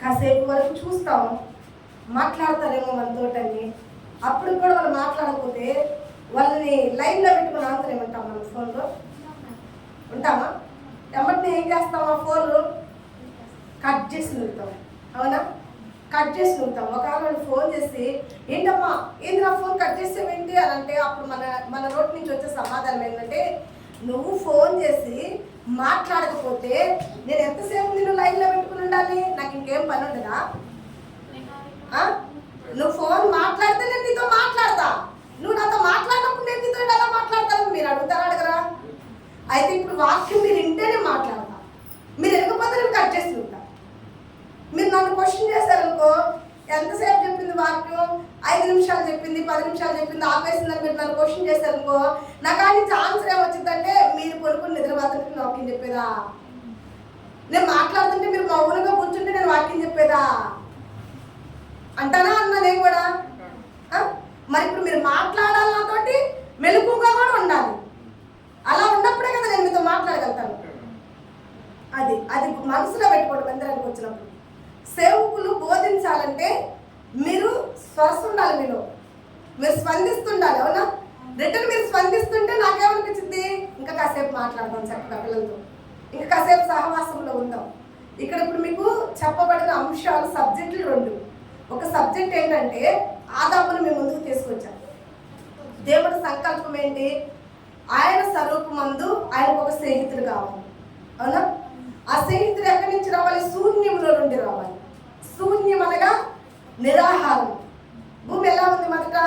కాసేపు వరకు చూస్తాం, మాట్లాడతారేమో మనతోటని. అప్పుడు కూడా వాళ్ళు మాట్లాడకపోతే వాళ్ళని లైన్లో పెట్టుకుని ఆన్సర్ ఏమంటాం మనం ఫోన్లో ఉంటామా? ఎమ్మటిని ఏం చేస్తాం? ఆ ఫోన్లు కట్ చేసి నిలుతాం. అవునా? కట్ చేసి నిలుతాం. ఒకవేళ వాళ్ళు ఫోన్ చేసి ఏంటమ్మా ఏంటి నా ఫోన్ కట్ చేసేవేంటి అని అంటే అప్పుడు మన నోటి నుంచి వచ్చే సమాధానం ఏంటంటే, నువ్వు ఫోన్ చేసి మాట్లాడకపోతే నేను ఎంతసేపు నిన్ను లైన్లో పెట్టుకుని ఉండాలి? నాకు ఇంకేం పని ఉండదా? నువ్వు ఫోన్ మాట్లాడితే నేను నీతో మాట్లాడతా, నువ్వు నాతో మాట్లాడినప్పుడు నేను నీతో ఎలా మాట్లాడతాను మీరు అడుగుతారా అడగరా? అయితే ఇప్పుడు వాక్యం మీరు వింటేనే మాట్లాడతా, మీరు ఎనకపోతే నేను కట్ చేసి ఉంటా. మీరు నన్ను క్వశ్చన్ చేశారనుకో, ఎంతసేపు చెప్పింది వాక్యం? 5 నిమిషాలు చెప్పింది, 10 నిమిషాలు చెప్పింది, ఆపేసిందని మీరు నన్ను క్వశ్చన్ చేశారనుకో, నాకు ఆ నుంచి ఆన్సర్ ఏమొచ్చిందంటే మీరు కొనుక్కుని నిద్రపోతుంటే వాక్యం చెప్పేదా? నేను మాట్లాడుతుంటే మీరు మౌనంగా కూర్చుంటే నేను వాక్యం చెప్పేదా అంటానా? అన్నా నేను కూడా. మరి ఇప్పుడు మీరు మాట్లాడాలి, నాతోటి మెలకుగా కూడా ఉండాలి. అలా ఉన్నప్పుడే కదా నేను మీతో మాట్లాడగలుగుతాను. అది మనసులో పెట్టుకోవడం. మందిరానికి వచ్చినప్పుడు సేవకులు బోధించాలంటే మీరు స్పర్శ ఉండాలి, మీరు స్పందిస్తుండాలి. అవునా? రిటర్న్ మీరు స్పందిస్తుంటే నాకేమనిపించింది, ఇంకా కాసేపు మాట్లాడదాం చక్కగా పిల్లలతో, ఇంకా కాసేపు సహవాసంలో ఉందాం. ఇక్కడ ఇప్పుడు మీకు చెప్పబడిన అంశాలు సబ్జెక్టులు 2. ఒక సబ్జెక్ట్ ఏంటంటే ఆదామును మేము ముందుకు తీసుకొచ్చాం. దేవుడి సంకల్పం ఏంటి? ఆయన స్వరూపమందు ఆయనకు ఒక స్నేహితుడు కావాలి. అవునా? ఆ స్నేహితుడు ఎక్కడి నుంచి రావాలి? శూన్యములో నుండి రావాలి. శూన్యం అనగా నిరాహారం. భూమి ఎలా ఉంది? మొదట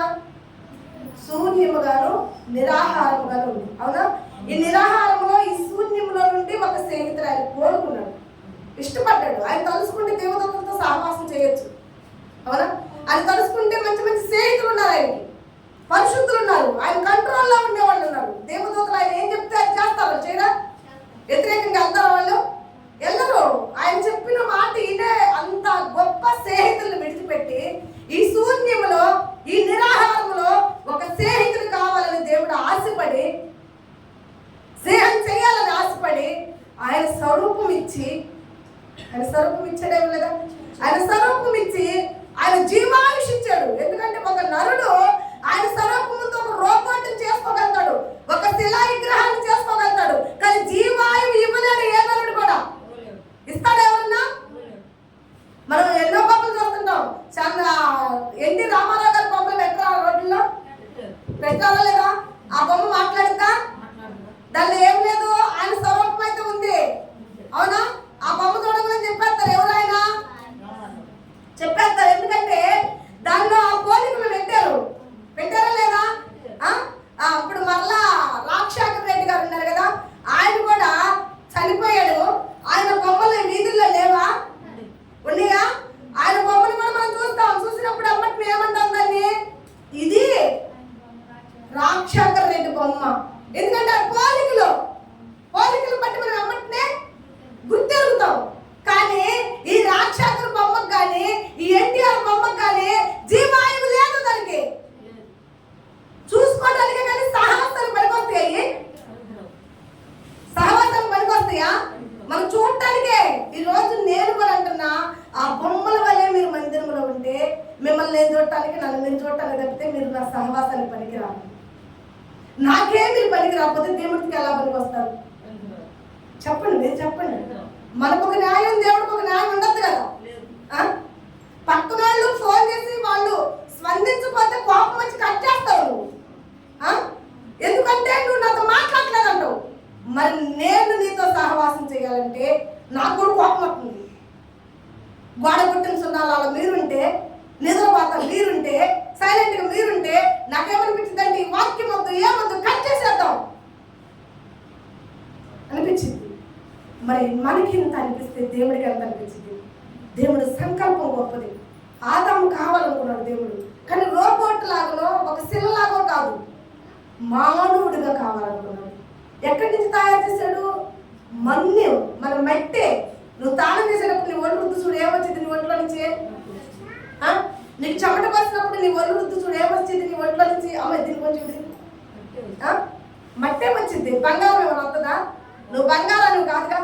శూన్యముగాను నిరాహారముగాను ఉంది. అవునా? ఈ నిరాహారంలో, ఈ శూన్యములో నుండి ఒక స్నేహితుడు ఆయన కోరుకున్నాడు, ఇష్టపడ్డాడు. ఆయన తలుసుకుంటే దేవదూతలతో సహవాసం చేయొచ్చు. అవునా? ఆయన తలుసుకుంటే మంచి మంచి స్నేహితులు ఉన్నారు, ఆయనకి పరిశుద్ధులు ఉన్నారు, ఆయన కంట్రోల్లో ఉండేవాళ్ళు ఉన్నారు. దేవదూతలు ఆయన ఏం చెప్తే అది చేస్తారు, చేయరా? వ్యతిరేకంగా వెళ్తారు వాళ్ళు? వెళ్ళరు. ఆయన చెప్పిన మాట ఇదే. అంత గొప్ప స్నేహితులను విడిచిపెట్టి ఈ శూన్యములో, ఈ నిరాహారంలో ఒక స్నేహితుడు కావాలని దేవుడు ఆశపడి, స్నేహం చేయాలని ఆశపడి ఆయన స్వరూపం ఇచ్చి, ఆయన స్వరూపం ఇచ్చాడేమో లేదా? ఆయన స్వరూపం ఇచ్చి ఆయన జీవాయుష్ ఇచ్చాడు. ఎందుకంటే ఒక నరుడు ఆయన స్వరూపంతో ఒక రోబోట్ని చేసుకోగలుగుతాడు, ఒక శిలా విగ్రహాన్ని చేసుకోగలుగుతాడు, కానీ జీవాయువు ఇవ్వలేడు ఏ నరుడు కూడా. ఇస్తాడు ఎవరన్నా? మనం ఎన్నో బొమ్మలు చూస్తుంటాం. ఎన్టీ రామారావు గారి బొమ్మలు పెట్టరా రోడ్లలో? పెట్టాలా లేదా? ఆ బొమ్మ మాట్లాడుతా? దానిలో ఏం లేదు, ఆయన స్వరూపం అయితే ఉంది. అవునా? ఆ బొమ్మ చూడమని చెప్పేస్తారు. ఎవరైనా చెప్పేస్తారు. ఎందుకంటే దానిలో ఆ పోలికలు పెట్టారా లేదా? అప్పుడు మరలా రాజశేఖర్ రెడ్డి గారు ఉన్నారు కదా, ఆయన కూడా చనిపోయాడు. ఆయన బొమ్మలు వీధుల్లో లేవా? ఉన్నాయా? ఆయన బొమ్మను కూడా మనం చూస్తాం. చూసినప్పుడు అమ్మటి ఏమంటాం దాన్ని? ఇది రాజశేఖర్ రెడ్డి బొమ్మ. ఎందుకంటే ఆ పోలికలు బట్టి మనం అమ్మటినే గుర్తెరుగుతాం. కానీ ఈ రాజశేఖర్ బొమ్మకు కానీ, ఈ ఎన్టీఆర్ బొమ్మకు కానీ జీవాయువు లేదు. దానికి చూసుకోవడానికి కానీ సహవాసాలు పనికొస్తాయి? సహవాసాలు పనికొస్తాయా? మనం చూడటానికే. ఈరోజు నేను కూడా అంటున్నా, ఆ బొమ్మల వల్లే మీరు మందిరంలో ఉంటే మిమ్మల్ని నేను చూడటానికి, నన్ను నేను చూడటానికి తప్పితే మీరు నా సహవాసానికి పనికిరాదు. నాకే మీరు పనికి రాకపోతే దేవుడికి ఎలా పనికి వస్తారు? చెప్పండి, మీరు చెప్పండి. మనకు ఒక న్యాయం, దేవుడికి ఒక న్యాయం ఉండదు కదా. పక్కన వాళ్ళు ఫోన్ చేసి వాళ్ళు స్పందించకపోతే కోపం వచ్చి కట్ చేస్తావు నువ్వు. ఎందుకంటే నువ్వు నాతో మాట్లాడలేదంటావు. మరి నేను నీతో సహవాసం చేయాలంటే నాకు కూడా కోపం వస్తుంది. గోడ కొట్టిన సున్నాలలో మీరుంటే, నిద్రపోతా మీరుంటే, సైలెంట్గా మీరుంటే నాకేమనిపించింది అంటే ఈ వాక్యం వద్దు, ఏమొద్దు, కట్ చేసేద్దాం అనిపించింది. మరి మనకి ఎంత అనిపిస్తే దేవుడికి ఎంత అనిపించింది? దేవుడు సంకల్పం గొప్పది. ఆదాము కావాలనుకున్నాడు దేవుడు, కానీ రోబోట్ లాగానో ఒక శిలలాగో కాదు, మానవుడిగా కావాలనుకున్నాడు. ఎక్కడి నుంచి తయారు చేశాడు? మన్యం, మన మట్టే. నువ్వు తాళం చేసేటప్పుడు నీ ఒళ్ళు రుద్దు చూడు ఏమొచ్చింది నీ ఒంట్లో నుంచి? నీకు చెమట పసినప్పుడు నీ ఒళ్ళు రుద్దు చూడు ఏమొచ్చింది నీ ఒంట్లో నుంచి? అమ్మ దీని కొంచెం మట్టే వచ్చింది. బంగారం ఏమైనా వస్తుందా? నువ్వు బంగారాన్ని కాదుగా.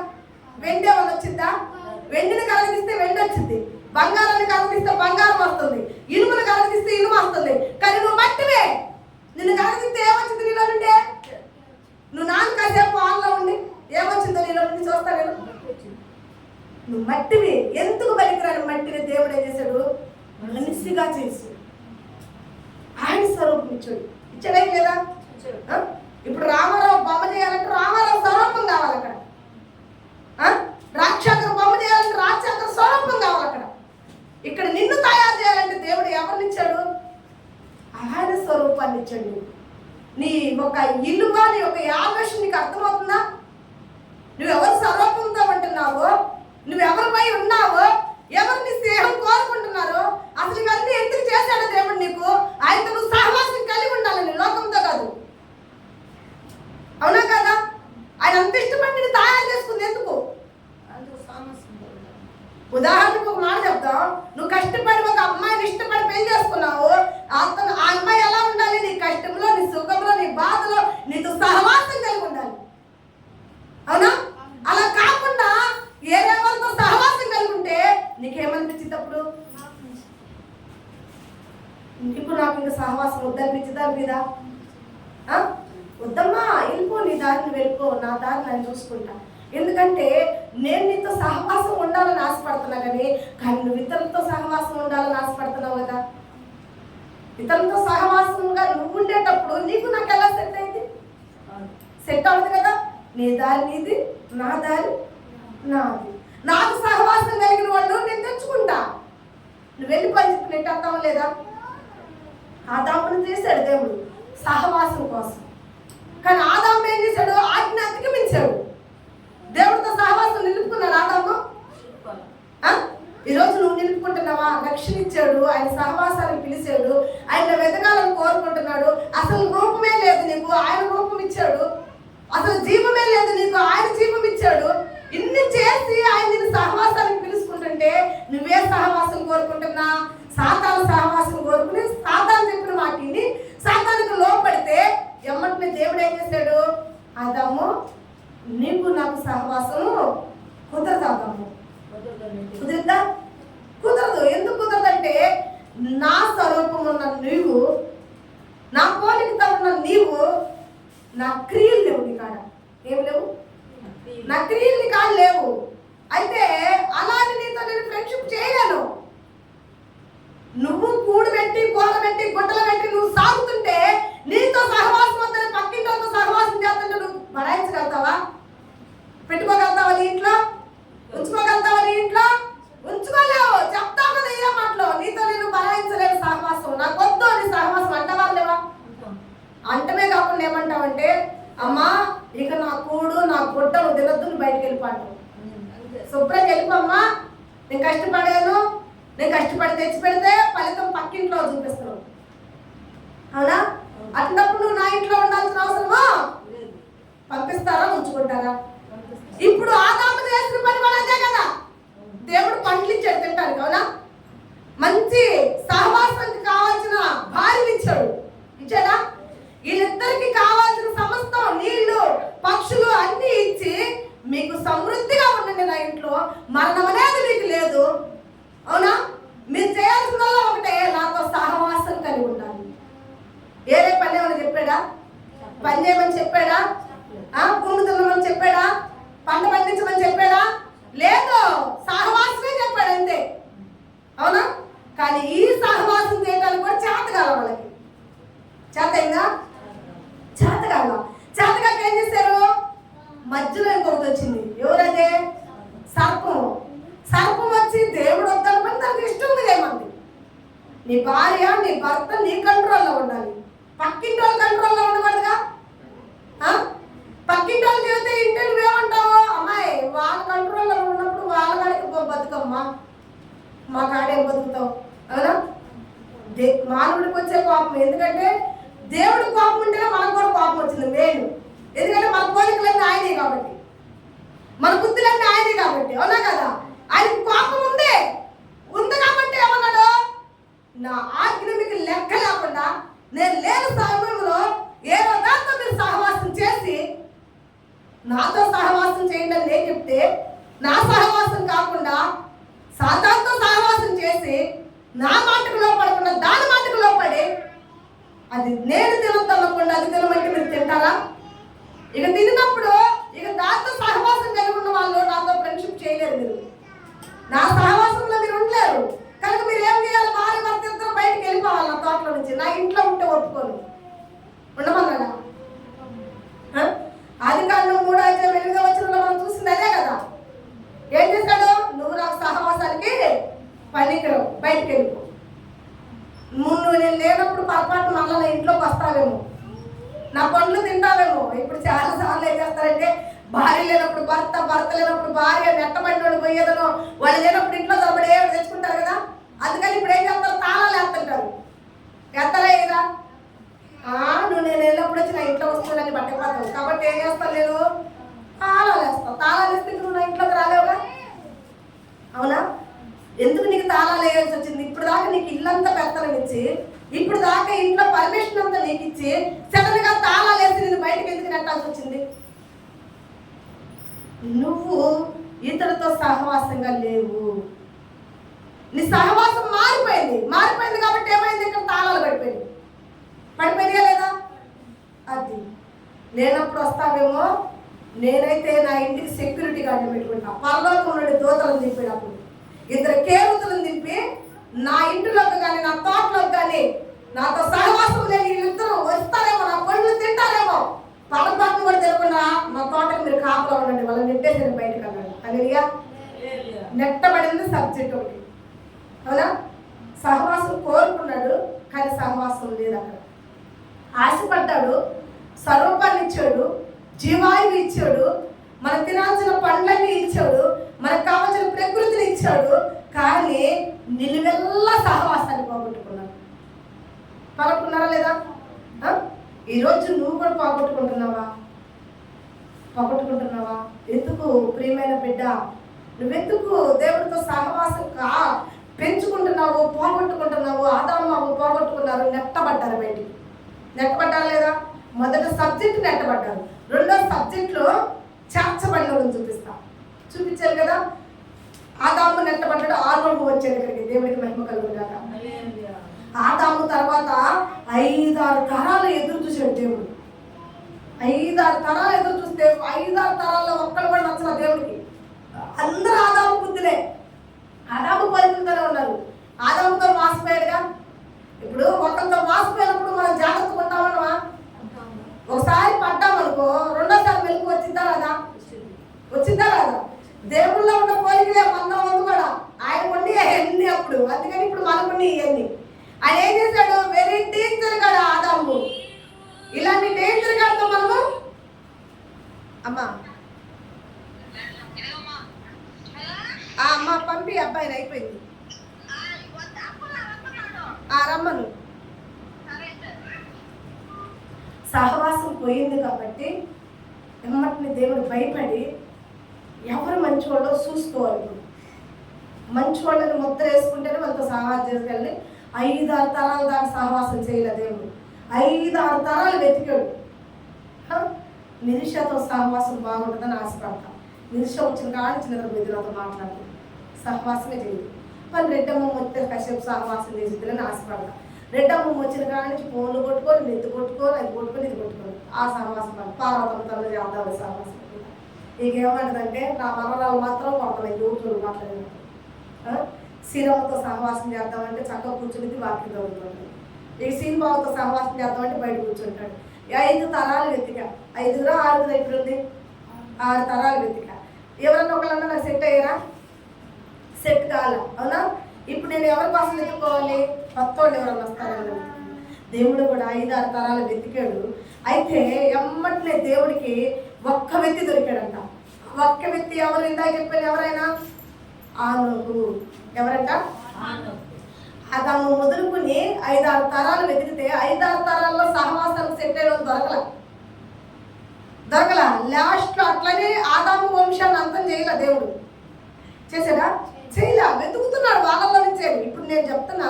వెండి ఏమైనా వచ్చిందా? వెండిని కలిగిస్తే వెండి వచ్చింది. బంగారాన్ని కలగిస్తే బంగారం వస్తుంది, ఇనుమును కలగిస్తే ఇనుము వస్తుంది. కానీ నువ్వు మట్టివే. నిన్ను కలగిస్తే ఏమొచ్చింది నీలో నుండి? నువ్వు నాన్న కాసేపు వాళ్ళలో ఉండి ఏమొచ్చిందో నీలో నుండి చూస్తా నేను. నువ్వు మట్టివి. ఎందుకు పనికిరాని మట్టిని దేవుడు ఏం చేశాడు? మనిషిగా చేసి ఆయన స్వరూపం ఇచ్చాడే లేదా? ఇప్పుడు రామారావు బొమ్మ చేయాలంటే రామారావు స్వరూపం కావాలి అక్కడ. రాక్షకుడు బొమ్మ చేయాలంటే రాక్షకుడు స్వరూపం కావాలి అక్కడ. ఇక్కడ నిన్ను తయారు చేయాలంటే దేవుడు ఎవరిని ఇచ్చాడు? ఆయన స్వరూపాన్ని ఇచ్చాడు. నీ ఒక ఇల్లువ, నీ ఒక యాగశం నీకు అర్థమవుతుందా? నువ్వెవరు స్వరూపంతో ఉంటున్నావో, నువ్వెవరిపై ఉన్నావో, ఎవరిని స్నేహం కోరుకుంటున్నారో, అసలు ఇవన్నీ ఎందుకు చేశాడు దేవుడు నీకు? ఆయనతో నువ్వు సహవాసం కలిగి ఉండాలని, లోకంతో కాదు. అవునా కదా? ఆయన అంత ఇష్టపడి తయారు చేసుకుంది ఎందుకు? ఉదాహరణకు ఒక మాట చెప్తాం. నువ్వు కష్టపడి ఒక అమ్మాయిని ఇష్టపడి పెళ్లి చేసుకున్నావు. అతను ఆ అమ్మాయి ఎలా ఉండాలి? నీ కష్టంలో, నీ సుఖంలో, నీ బాధలో నీతో సహవాసం కలిగి ఉండాలి. అవునా? అలా కాకుండా ఏరే వాళ్ళతో సహవాసం కలిగి ఉంటే నీకేమనిపించింది? అప్పుడు ఇప్పుడు నాకు ఇంకా సహవాసం వద్దనిపించింది. దాని మీద వద్దమ్మా, వెళ్ళిపో, నీ దారిని వెళ్ళిపో, నా దారిని నేను చూసుకుంటా. ఎందుకంటే నేను నీతో సహవాసం ఉండాలని ఆశపడుతున్నా కానీ నువ్వు ఇతరులతో సహవాసం ఉండాలని ఆశపడుతున్నావు కదా. ఇతరులతో సహవాసంగా నువ్వు ఉండేటప్పుడు నీకు నాకు ఎలా సెట్ అయింది? సెట్ అవుతుంది కదా. నీ దారి నీది, నా దారి నాది. నాకు సహవాసం కలిగిన వాళ్ళు నేను తెచ్చుకుంటా. నువ్వు వెళ్ళి పని చెప్పి నెట్ అర్థం లేదా? ఆదామును చేశాడు దేవుడు సహవాసం కోసం. కానీ ఆదాము ఏం చేశాడు? ఆజ్ఞ అతిక్రమించాడు. దేవుడితో సహవాసం నిలుపుకున్నాడు ఆదాము. ఈరోజు నువ్వు నిలుపుకుంటున్నావా? రక్షణ ఇచ్చాడు, ఆయన సహవాసాన్ని పిలిచాడు, ఆయన వెతకాలని కోరుకుంటున్నాడు. అసలు రూపమే లేదు నీకు, ఆయన రూపం ఇచ్చాడు. అసలు జీవమే లేదు నీకు, ఆయన జీవం ఇచ్చాడు. ఇన్ని చేసి ఆయన నిన్ను సహవాసానికి పిలుచుకుంటుంటే నువ్వే సహవాసం కోరుకుంటున్నా? సాతాను సహవాసం కోరుకుని సాతాను చెప్పిన మాటిని సాతానికి లోపడితే ఎమ్మటిని దేవుడు ఏం చేశాడు? ఆదాము, నీకు నాకు సహవాసము కుదరదు. ఆదాము, కుదిరిద్దా? కుదరదు. ఎందుకు కుదరదంటే నా స్వరూపం ఉన్న నీవు, నా పోలికతో ఉన్న నీవు, నా క్రియలు లేవు నీ కాడ. ఏమి లేవు? నా క్రియలు నీ కాడ లేవు. అయితే అలాగే నీతో నేను ఫ్రెండ్షిప్ చేయలేను. నువ్వు కూడు పెట్టి, కూర పెట్టి, గుడ్డలు పెట్టి నువ్వు సాగుతుంటే నీతో సహవాసం వద్దని పక్కింటితో సహవాసం చేస్తుంటే నువ్వు భరాయించగలుగుతావా? పెట్టుకోగలుగుతావా? నీ ఇంట్లో ఉంచుకోగలుగుతావా? నీ ఇంట్లో ఉంచుకోలేవు. చెప్తావు కదా ఏ మాటలో, నీతో నేను భరాయించలేను సహవాసం, నాకు వద్దు నీ సహవాసం అంటవా లేవా? అంటమే కాకుండా ఏమంటావంటే, అమ్మా ఇక నా కూడు, నా గుడ్డ నువ్వు తినొద్దు, నువ్వు బయటకు వెళ్ళిపోతావు. శుభ్రంగా వెళ్ళిపోమ్మా, నేను కష్టపడాను, నేను కష్టపడి తెచ్చి పెడితే ఫలితం పక్కింట్లో చూపిస్తున్నావు. అవునా? అట్టినప్పుడు నువ్వు నా ఇంట్లో ఉండాల్సిన అవసరమా? పంపిస్తారా? ఉంచుకుంటారా? ఇప్పుడు ఆదాము చేసిన పని కూడా అదే కదా. దేవుడు పండ్లు ఇచ్చాడు తింటానికి. అవునా? మంచి సహవాసానికి కావాల్సిన భార్యలు ఇచ్చాడు. ఇచ్చాడా? వీళ్ళిద్దరికి కావాల్సిన సమస్తం, నీళ్లు, పక్షులు అన్ని ఇచ్చి మీకు సమృద్ధిగా ఉండండి, నా ఇంట్లో మరణం అనేది మీకు లేదు. అవునా? మీరు చేయాల్సిందల్లా ఒకటే, నాతో సహవాసం కలిగి ఉండాలి. ఏరే పని ఏమని చెప్పాడా? పని చేయమని చెప్పాడా? భూమి దున్నమని చెప్పాడా? పంట పండించమని చెప్పాడా? లేదు, సహవాసమే చెప్పాడు అంతే. అవునా? కానీ ఈ సహవాసం చేయడానికి కూడా చేతగాల వాళ్ళకి. చేతయిందా? చేతగాల. చేతగాక ఏం చేశారు? మధ్యలో ఇంకొకటి వచ్చింది. ఎవరదే? సర్పం. సర్పం వచ్చి దేవుడు వద్దనుకుని దానికి ఇష్టంగా చేయమంది. నీ భార్య, నీ భర్త నీ కంట్రోల్లో ఉండాలి, పక్కింటి వాళ్ళ కంట్రోల్లో ఉండకూడదుగా. పక్కింటి వాళ్ళు చెబితే ఇంటే నువ్వేమంటావు? అమ్మాయి వాళ్ళ కంట్రోల్లో ఉన్నప్పుడు వాళ్ళ కాడికి బతుకమ్మా, మా కాడేం బతుకుతావు. అవునా? మానవుడికి వచ్చే కోపం, ఎందుకంటే దేవుడి కోపం ఉంటేనే మనకు కూడా కోపం వచ్చింది మెయిన్. ఎందుకంటే మన పోలికలన్నీ ఆయనే కాబట్టి, మన బుద్ధులన్నీ ఆయనే కాబట్టి. అవునా కదా? ఆయనకు కోపం ఉంది కాబట్టి ఏమన్నాడు? నా ఆజ్ఞ మీకు లెక్క లేకుండా నేను లేని సమయంలో ఏ రకాలతో మీరు సహవాసం చేసి నాతో సహవాసం చేయండి అని నేను చెప్తే, నా సహవాసం కాకుండా సాతానుతో సహవాసం నా మాటకు లోపడకుండా దాని మాటకు లోపడి అది నేను తినొద్దనకుండా అది తినమంటే మీరు తింటారా? ఇక తిన్నప్పుడు ఇక దాంతో సహవాసం కలిగి ఉన్న వాళ్ళు నాతో ఫ్రెండ్షిప్ చేయలేరు. మీరు నా సహవాసంలో మీరు ఉండలేరు. కనుక మీరు ఏం చేయాలి? భార్య భర్త ఇద్దరు బయటకు వెళ్ళిపోవాలి నా తోటలో నుంచి. నా ఇంట్లో ఉంటే ఒప్పుకోను. ఉండమన్నాడా? ఆదికాండం 3:8 మనం చూసింది అదే కదా. ఏం చేశాడు? నువ్వు నాకు సహవాసానికి పనికిరావు, బయటకు వెళ్ళిపో. నువ్వు నేను లేనప్పుడు పొరపాటు మళ్ళీ నా ఇంట్లోకి వస్తావేమో, నా పండ్లు తింటావేమో. ఇప్పుడు చాలా సార్లు ఏం చేస్తారంటే భార్య లేనప్పుడు భర్త, భర్త లేనప్పుడు భార్య, నెట్టబడి పోయేదనో, వాళ్ళు లేనప్పుడు ఇంట్లో తరబడి ఏమి తెచ్చుకుంటారు కదా. అందుకని ఇప్పుడు ఏం చేస్తారు? తాళాలు వేస్తుంటారు. ఎత్తలే కదా, నువ్వు నేను వెళ్ళినప్పుడు వచ్చి నా ఇంట్లో వస్తుందని పట్టకపోతావు. కాబట్టి ఏం చేస్తాను? నేను తాళాలు వేస్తాను. తాళాలు వేస్తే నువ్వు నా ఇంట్లోకి రాలేవుగా. అవునా? ఎందుకు నీకు తాళాలు వేయాల్సి వచ్చింది? ఇప్పుడు దాకా నీకు ఇల్లంతా పెత్తనం ఇచ్చి, ఇప్పుడు దాకా ఇంట్లో పర్మిషన్ అంతా నీకు ఇచ్చి, సడన్ గా తాళాలు వేసి నేను బయటకు ఎందుకు నెట్టాల్సి వచ్చింది? నువ్వు ఇతరులతో సహవాసంగా లేవు. నీ సహవాసం మారిపోయింది కాబట్టి ఏమైంది? ఇక్కడ తాళాలు పడిపోయినాయా లేదా? అది లేనప్పుడు వస్తావేమో. నేనైతే నా ఇంటికి సెక్యూరిటీ గార్డు పెట్టుకుంటా. పరలోకం నుండి దూతలను దింపినప్పుడు 2 కేరుతులను దింపి నా ఇంటిలోకి కానీ నా తోటలోకి కానీ నాతో సహవాసం లేని వీళ్ళిద్దరూ వస్తారేమో, నా పండ్లు తింటారేమో, పరపాటు కూడా తెలియకుండా నా తోటకి మీరు కాపులో ఉండండి, వాళ్ళని నెట్టేసి బయటకు అన్నాడు. అనియా నెట్టబడింది సబ్జెక్ట్ ఒకటి. అవునా? సహవాసం కోరుకున్నాడు కానీ సహవాసం లేదు. అక్కడ ఆశపడ్డాడు, స్వరూపాన్ని ఇచ్చాడు, జీవాయువు ఇచ్చాడు, మనకు తినాల్సిన పండ్లన్నీ ఇచ్చాడు, మనకు కావాల్సిన ప్రకృతిని ఇచ్చాడు. కానీ నిలువెల్లా సహవాసాన్ని పోగొట్టుకున్నారా లేదా? ఈరోజు నువ్వు కూడా పోగొట్టుకుంటున్నావా? ఎందుకు ప్రియమైన బిడ్డ? నువ్వెందుకు దేవుడితో సహవాసం పెంచుకుంటున్నావు, పోగొట్టుకుంటున్నావు? ఆదాము పోగొట్టుకున్నారు, నెట్టబడ్డారు బయటికి. నెట్టబడ్డారు లేదా? మొదటి సబ్జెక్ట్ నెట్టబడ్డారు, రెండో సబ్జెక్ట్లో చేర్చబడిన చూపించారు కదా. ఆదాము నెట్టబడ్డాడు, ఆరోగ్యం వచ్చేది ఇక్కడికి. దేవుడికి మహిమ కలుగుగాక. ఆదాము తర్వాత 5-6 తరాలు ఎదురు చూశాడు దేవుడు. 5-6 తరాలు ఎదురు చూస్తే 5-6 తరాల్లో ఒక్కరు కూడా నచ్చల దేవుడికి. అందరూ ఆదాము బుద్ధులే, ఆదాము పరిస్థితుల్లోనే ఉన్నారు. ఆదాముతో మాసిపోయాడుగా. ఇప్పుడు ఒకరితో మాసిపోయినప్పుడు మనం జాగ్రత్తగా ఉంటామన్నమా? ఒకసారి పడ్డామనుకో, రెండోసారి మెలకు వచ్చిందా రాదా? దేవుళ్ళలో ఉన్న పోలికలే మన ముందు కూడా. ఆయన ఉండి అవన్నీ అప్పుడు, అందుకని ఇప్పుడు మనకుండి ఇవన్నీ. ఆయన ఏం చేశాడు? వెరీ డేంజర్ గాడు ఆదాము. ఇలాంటి డేంజర్ గాడితో మనము అమ్మా పంపి అబ్బాయిని అయిపోయింది. రమ్మను. సహవాసం పోయింది కాబట్టి ఎమ్మటిని దేవుడు భయపడి ఎవరు మంచివాళ్ళో చూసుకోవాలి. మంచివాళ్ళని ముద్ర వేసుకుంటేనే వాళ్ళతో సహవాసం చేసుకెళ్ళి 5-6 తరాల దాకా సహవాసం చేయలే దేవుడు. 5-6 తరాలు వెతికాడు. నిరీక్షతో సహవాసం బాగుంటుందని ఆశపడతా. నిరీక్ష వచ్చిన కానీ చిన్న బెదిరితో మాట్లాడుతుంది, సహవాసమే చేయదు. మరి రెడ్డమ్మ వస్తే కశ్యపు సహవాసం చేసిద్దని ఆశపడతా. రెడ్డమ్మ వచ్చిన కాడి నుంచి ఫోన్లు కొట్టుకొని, నెత్తి కొట్టుకొని, అది కొట్టుకొని, ఇది కొట్టుకొని ఆ సహవాసం పార్వతమ్మ తల్లి చేద్దామని సహవాసం. ఇకేమంటుందంటే నా మనరాలు మాత్రం కొంతమంది యూట్యూబ్ మాట్లాడినట్టు సీరమ్మతో సహవాసం చేద్దామంటే చక్కగా కూర్చుని వాక్యం చదువుతుంటాడు. ఈ సీన్బాబుతో సహవాసం చేద్దామంటే బయట కూర్చుంటాడు. 5 తరాలు వెతికా, 5-6 ఎప్పుడుంది, 6 తరాలు వెతికా. ఎవరన్నా ఒకళ్ళన్నా నాకు సెట్ అయ్యారా? సెట్ కావాలా? అవునా? ఇప్పుడు నేను ఎవరి కోసం వెతుక్కోవాలి? కొత్తోళ్ళు ఎవరన్నా వస్తారని. దేవుడు కూడా 5-6 తరాలు వెతికాడు. అయితే ఎమ్మటినే దేవుడికి ఒక్క వ్యక్తి దొరికాడంట. ఒక్క వ్యక్తి ఎవరు? ఇందాక చెప్పాను, ఎవరైనా ఆనోకు. ఎవరంట? ఆదాము మొదలుకుని 5-6 తరాలు వెతికితే 5-6 తరాల్లో సహవాసానికి సెట్ అయిన దొరకల. లాస్ట్లో అట్లనే ఆదాము వంశాన్ని అంతం చేయలే దేవుడు. చేశాడా? చేయలే. వెతుకుతున్నాడు వాళ్ళలో నుంచే. ఇప్పుడు నేను చెప్తున్నా,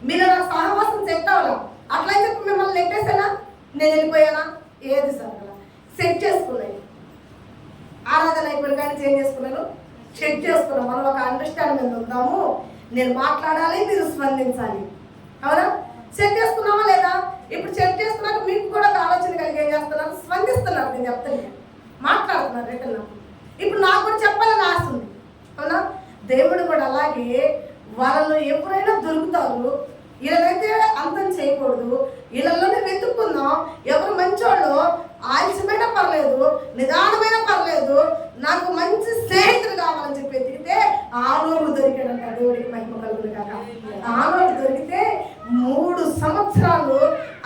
మీరు నా సహవాసం సెట్ అవ్వాలా? అట్లయితే మిమ్మల్ని నెట్టేసానా? నేను వెళ్ళిపోయానా? ఏది సరగల. సెట్ చేసుకున్నాను. ఆరాధన అయిపోయిన కానీ చేంజ్ చేసుకున్నాను, సెట్ చేసుకున్నాను. మనం ఒక అండర్స్టాండింగ్ ఉందాము. నేను మాట్లాడాలి, మీరు స్పందించాలి. అవునా? సెట్ చేసుకున్నామా లేదా? ఇప్పుడు సెట్ చేసుకున్నాక మీకు కూడా ఒక ఆలోచన కలిగి ఏం చేస్తున్నారు? స్పందిస్తున్నారు. నేను చెప్తాను, మాట్లాడుతున్నారు రిటర్న్. ఇప్పుడు నాకు కూడా చెప్పాలని ఆశ ఉంది. అవునా? దేవుడు కూడా అలాగే వాళ్ళలో ఎవరైనా దొరుకుతారు, వీళ్ళనైతే అంతం చేయకూడదు, వీళ్ళలోనే వెతుక్కుందాం. ఎవరు మంచోళ్ళు, ఆలస్యమైనా పర్లేదు, నిదానమైనా పర్లేదు, నాకు మంచి స్నేహితులు కావాలని చెప్పి ఎతికితే ఆనోకు దొరికాడంట. దేవుడికి మహిమ కలుగును కాక. ఆనోకు దొరికితే 3 సంవత్సరాలు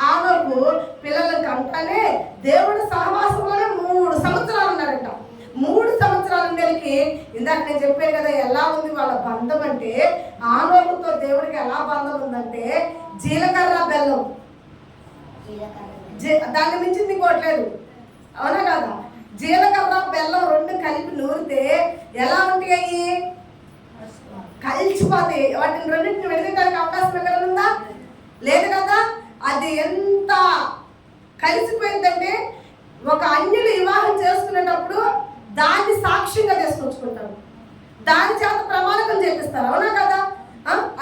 ఆనోకు పిల్లలకు అంటానే దేవుడి సహవాసంలోనే 3 సంవత్సరాలు ఉన్నాడంట. 3 సంవత్సరాల ఉండేకి ఇందాక నేను చెప్పాను కదా ఎలా ఉంది వాళ్ళ బంధం అంటే, ఆనోకుతో దేవుడికి ఎలా బంధం ఉందంటే జీలకర్ర బెల్లం, దాన్ని మించింది ఇంకోట్లేదు. అవునా కదా? జీలకర్ర బెల్లం 2 కలిపి నూరితే ఎలా ఉంటాయి? కలిసిపోతాయి. వాటిని రెండింటిని విడదీయడానికి అవకాశం ఎక్కడ ఉందా? లేదు కదా. అది ఎంత కలిసిపోయిందంటే ఒక అన్యులు వివాహం చేసుకునేటప్పుడు దాన్ని సాక్ష్యంగా తీసుకొచ్చుకుంటారు, దాని చేత ప్రమాణకం చేపిస్తారు. అవునా కదా?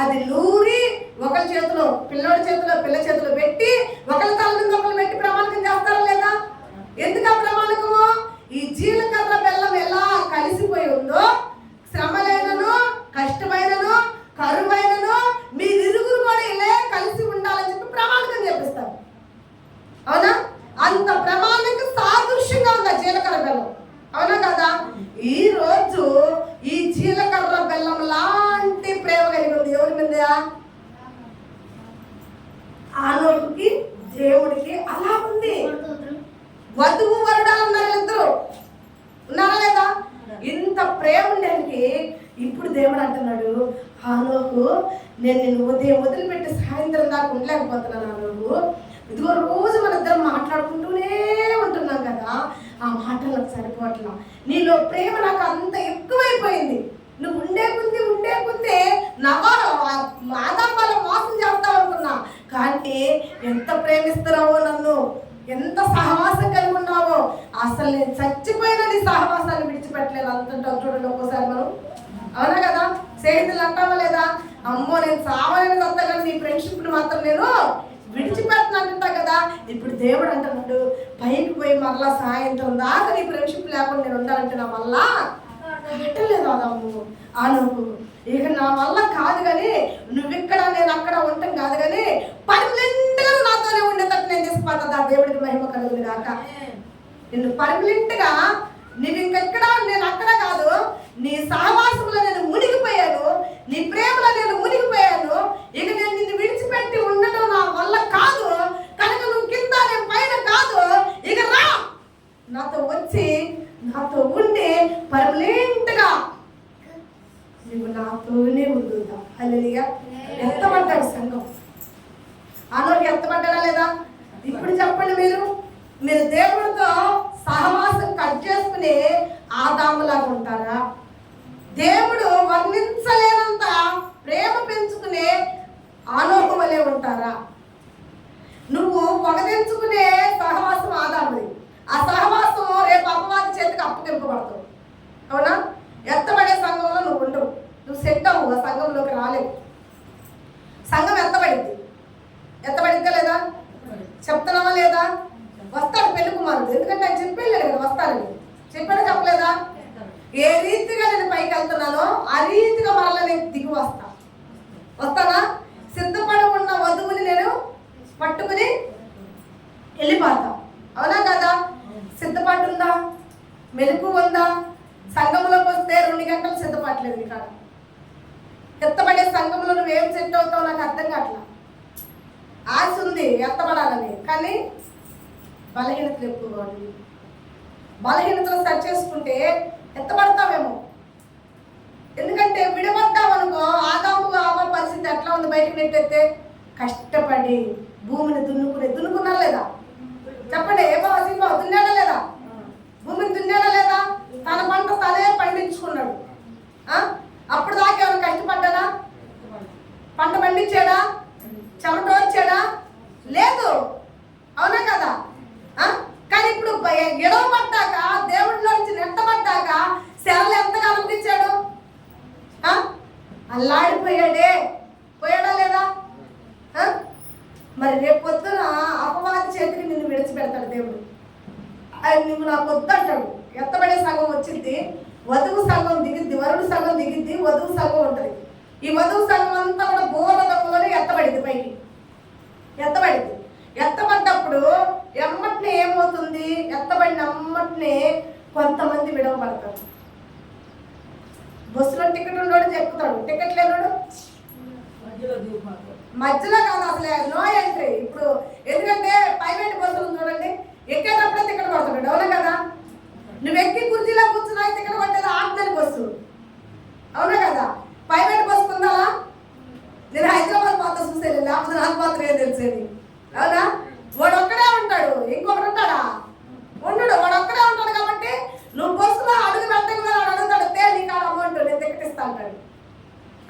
అది నూరి ఒకరి చేతిలో, పిల్లోడి చేతిలో, పిల్ల చేతిలో పెట్టి ఒకరి తల మీద ఒకరు పెట్టి ప్రమాణకం చేస్తారా లేదా? ఎందుకు ఆ ప్రమాణకము? ఈ జీలకర్ర బెల్లం ఎలా కలిసిపోయి ఉందో, శ్రమలైనను, కష్టమైనను, కరువైనను మీరిరుగురు కూడా ఇలా కలిసి ఉండాలని చెప్పి ప్రమాణకం చేపిస్తారు. అవునా? అంత ప్రమాణకు సాదృశ్యంగా ఉంది ఆ జీలకర్ర బెల్లం. అవునా కదా? ఈ రోజు ఈ జీలకర్ర బెల్లం లాంటి ప్రేమ కలిగి ఉంది ఎవరి మీద? ఆనోకుకి దేవుడికి అలా ఉంది. వధువు వరుడాలు ఉన్నారు, ఇద్దరు ఉన్నారా లేదా? ఇంత ప్రేమ ఉండేకి ఇప్పుడు దేవుడు అంటున్నాడు, ఆనోకు నేను నిన్ను ఉదయం వదిలిపెట్టి సాయంత్రం దాకా ఉండలేకపోతున్నాను. ఆనోకు ఇదిగో రోజు మన ఇద్దరం మాట్లాడుకుంటూనే ఉంటున్నాం కదా, ఆ మాటలు నాకు సరిపోవట్లా. నీలో ప్రేమ నాకు అంత ఎక్కువైపోయింది. నువ్వు ఉండే కొద్ది ఆదాం మోసం చేస్తావు అనుకున్నా, కానీ ఎంత ప్రేమిస్తున్నావో నన్ను, ఎంత సహవాసం కలిగి ఉన్నావో, అసలు నేను చచ్చిపోయిన నీ సహవాసాన్ని విడిచిపెట్టలేదు అంటుంటావు చూడండి ఒక్కోసారి మనం. అవునా కదా? స్నేహితులు అంటావా లేదా? అమ్మో నేను సామాన్యంగా వస్తా కానీ నీ ఫ్రెండ్షిప్ని మాత్రం నేను విడిచిపెట్టనంటా కదా. ఇప్పుడు దేవుడు అంటున్నాడు, పైకి పోయి మరలా సాయంత్రం దాకా నీ ఫ్రెండ్షిప్ లేకుండా నేను ఉండాలంటే నా వల్ల కట్టలేదు అదమ్ము. నువ్వు ఇక నా వల్ల కాదు, కానీ నువ్విక్కడ నేను అక్కడ ఉండటం కాదు, కానీ పర్మనెంట్గా నాతోనే ఉండేటట్టు నేను తీసుకుపోతా. దేవుడికి మహిమ కలుగును గాక. నిన్ను పర్మనెంట్గా నువ్వు ఇంకెక్కడ, నేను అక్కడ కాదు, నీ సహవాసంలో నేను మునిగిపోయాను, నీ ప్రేమలో నేను మునిగిపోయాను. ఇక నేను నిన్ను విడిచిపెట్టి ఉండడం నా వల్ల కాదు కనుక నువ్వు కింద నేను పైన కాదు, ఇక రా నాతో వచ్చి నాతో ఉండి పర్మనెంట్గా నువ్వు నాతోనే ఉండుతా. హల్లెలూయా. ఎత్తబడ్డాడు సంఘం. ఆనోకు ఎత్తబడ్డాడా లేదా? ఇప్పుడు చెప్పండి, మీరు దేవుడితో సహవాసం కట్ చేసుకుని ఆదాములాగా ఉంటారా? దేవుడు వర్ణించలేనంత ప్రేమ పెంచుకునే ఆనోకు వలె ఉంటారా? నువ్వు వగదించుకునే సహవాసం ఆదాముది. ఆ సహవాసం రేపు అపవాది చేతికి అప్పగింపబడతావు. అవునా? ఎత్తబడే సంఘంలో నువ్వు ఉండవు, నువ్వు సెట్ అవ్వు, ఆ సంఘంలోకి రాలేవు. సంఘం ఎత్తబడిద్దా లేదా? చెప్తున్నావా లేదా? వస్తాడు పెళ్లి కుమారుడు, ఎందుకంటే ఆయన చెప్పేళ్ళాడు కదా వస్తాడని. చెప్పాడా చెప్పలేదా? ఏ రీతిగా నేను పైకి వెళ్తున్నానో ఆ రీతిగా మరలా నేను దిగి వస్తానా? సిద్ధపడి ఉన్న వధువుని నేను పట్టుకుని వెళ్ళిపోతా. అవునా కదా? సిద్ధపాటు ఉందా? మెలకు ఉందా? సంఘంలోకి వస్తే 2 గంటలు సిద్ధపడలేదు ఇక్కడ. ఎత్తబడే సంఘంలో నువ్వేం సెట్ అవుతావు నాకు అర్థం కావట్లా. ఆశ ఉంది ఎత్తబడాలని, కానీ బలహీనతలు ఎక్కువగా ఉంది. బలహీనతలు సెట్ చేసుకుంటే ఎత్తబడతావేమో. ఎందుకంటే విడబడ్డామనుకో ఆదాము ఆవ పరిస్థితి ఎట్లా ఉంది? బయటకు నెట్టేస్తే కష్టపడి భూమిని దున్నుకున్నారా లేదా? చెప్పండి, ఏమో అసలు దున్నాడా లేదా? భూమిని దున్నాడా లేదా? తన పంట తనే పండించుకున్నాడు. అప్పుడు దాకా ఏమైనా కష్టపడ్డాడా? పంట పండించాడా? చెమట వచ్చాడా? లేదు. అవునా కదా? కానీ ఇప్పుడు ఎడవబడ్డాక, దేవుడిలో నుంచి నెట్టబడ్డాక శరలు ఎంతగా అనిపించాడు? అల్లాడిపోయాడే, పోయాడా లేదా? మరి రేపు పొద్దున అపవాది చేతికి నిన్ను విడిచిపెడతాడు దేవుడు. అది నువ్వు నాకు వద్దంటాడు. ఎత్తబడే సంఘం వచ్చింది, వధువు సంఘం దిగిద్ది, వరుడు సంఘం దిగిద్ది, వధువు సంఘం ఉంటుంది. ఈ వధువు సంఘం అంతా కూడా బోర్ల దొంగలోనే ఎత్తబడింది, పైకి ఎత్తబడింది. ఎత్తబడ్డప్పుడు ఎమ్మటినే ఏమవుతుంది? ఎత్తబడిన అమ్మటినే కొంతమంది విడవబడతారు. బస్సులో టికెట్ ఉండోడు ఎక్కుతాడు, టికెట్ లేనోడు మధ్యలో కాదు, అసలు నో ఎంట్రీ. ఇప్పుడు ఎందుకంటే ప్రైవేట్ బస్సులు చూడండి, ఎక్కేటప్పుడే టికెట్ కొడతాడు, అవునా కదా? నువ్వు ఎక్కి కుర్చీలో కూర్చున్నా టికెట్ కొట్టేది ఆర్డినరీ బస్సు, అవునా కదా? ప్రైవేట్ బస్సు ఉండాలా? నేను హైదరాబాద్ పోతా చూసేది, లేకపోతే నాకు మాత్రం ఏం తెలిసేది, అవునా? వాడు ఒక్కడే ఉంటాడు, ఇంకొకటి ఉంటాడా? ఉండడు, వాడు ఒక్కడే ఉంటాడు. కాబట్టి నువ్వు బస్సులో అడుగు పెట్టగా వాడు అడుగుతాడు, నీకు అమౌంట్ నేను టికెట్ ఇస్తా అంటాడు.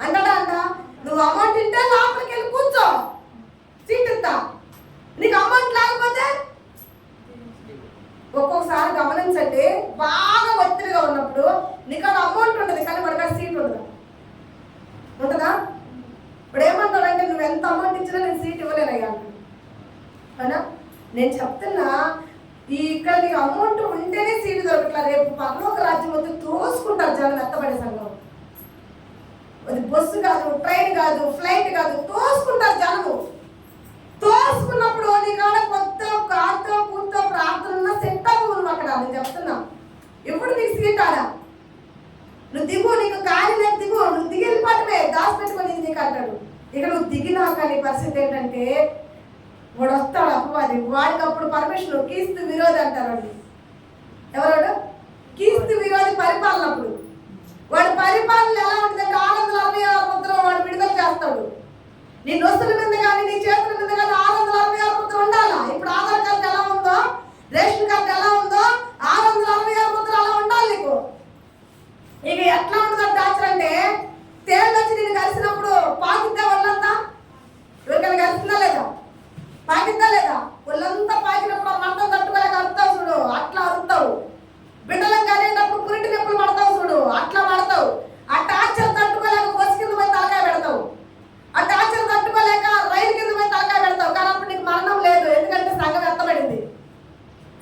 అంటాడా? నువ్వు అమౌంట్ ఇంటే లోపలికి వెళ్ళి కూర్చో, సీట్ ఇస్తా. నీకు అమౌంట్ లేకపోతే ఒక్కొక్కసారి గమనించండి, బాగా ఒత్తిడిగా ఉన్నప్పుడు నీకు అది అమౌంట్ ఉంటుంది, కానీ వాడికి సీట్ ఉండదు. ఉంటుందా? ఇప్పుడు ఏమంటాడంటే నువ్వు ఎంత అమౌంట్ ఇచ్చినా నేను సీట్ ఇవ్వలేనయ్యా అవునా? నేను చెప్తున్నా, ఇక్కడ నీకు అమౌంట్ ఉంటేనే సీటు దొరకట్లా. రేపు పరలోక రాజ్యం వద్ద తోసుకుంటారు జనం, ఎత్తబడే సంఘం. అది బస్సు కాదు, ట్రైన్ కాదు, ఫ్లైట్ కాదు, తోసుకుంటారు జనము. తోసుకున్నప్పుడు నీ కాడ కొత్త కాతో కూతో ప్రార్థన సెట్ అవ్వవు అక్కడ. నేను చెప్తున్నా, ఎప్పుడు నీకు సీట్ ఆడా? నువ్వు దిగు, నీకు ఖాళీ లేదు, దిగు, నువ్వు దిగి వెళ్ళిపోవటమే, దాచిపెట్టుకొని నీకు అంటాడు. ఇక నువ్వు దిగినాక నీ పరిస్థితి ఏంటంటే వాడు వస్తాడు అపవాది. వాడికి అప్పుడు పర్మిషన్, క్రీస్తు విరోధి అంటారండి. ఎవరాడు? క్రీస్తు విరోధి పరిపాలన. అప్పుడు వాడి పరిపాలన ఎలా ఉంటుందంటే 666 ముద్రలు వాడు విడుదల చేస్తాడు. నీ నొస్తుల మీద కానీ నీ చేతుల మీద కానీ 666 ముద్ర ఉండాలా? ఇప్పుడు ఆధార్ కార్డు ఎలా ఉందో, రేషన్ కార్డు ఎలా ఉందో, 666 ముద్ర అలా ఉండాలి నీకు. ఇక ఎట్లా ఉంటుందంటే ఆచరంటే, తేళ్ళు వచ్చి నేను కలిసినప్పుడు పాకిద్దా వాళ్ళంతా? ఎవరికైనా కలిసిందా లేదా? పాకిద్దా లేదా? వాళ్ళంతా పాకినప్పుడు మంటలు తట్టుకోలేక అరుతావు చూడు, అట్లా అరుతావు. బిడ్డలకు కలిగేటప్పుడు పురిటి నొప్పులు పడతావు చూడు, అట్లా పడతావు. ఆ టార్చర్ తట్టుకోలేక బస్సు కింద పోయి తలకాయ పెడతావు. ఆ టార్చర్ తట్టుకోలేక రైలు కింద పోయి తలకాయ పెడతావు. కానీ అప్పుడు నీకు మరణం లేదు, ఎందుకంటే సంఘం ఎత్తబడింది.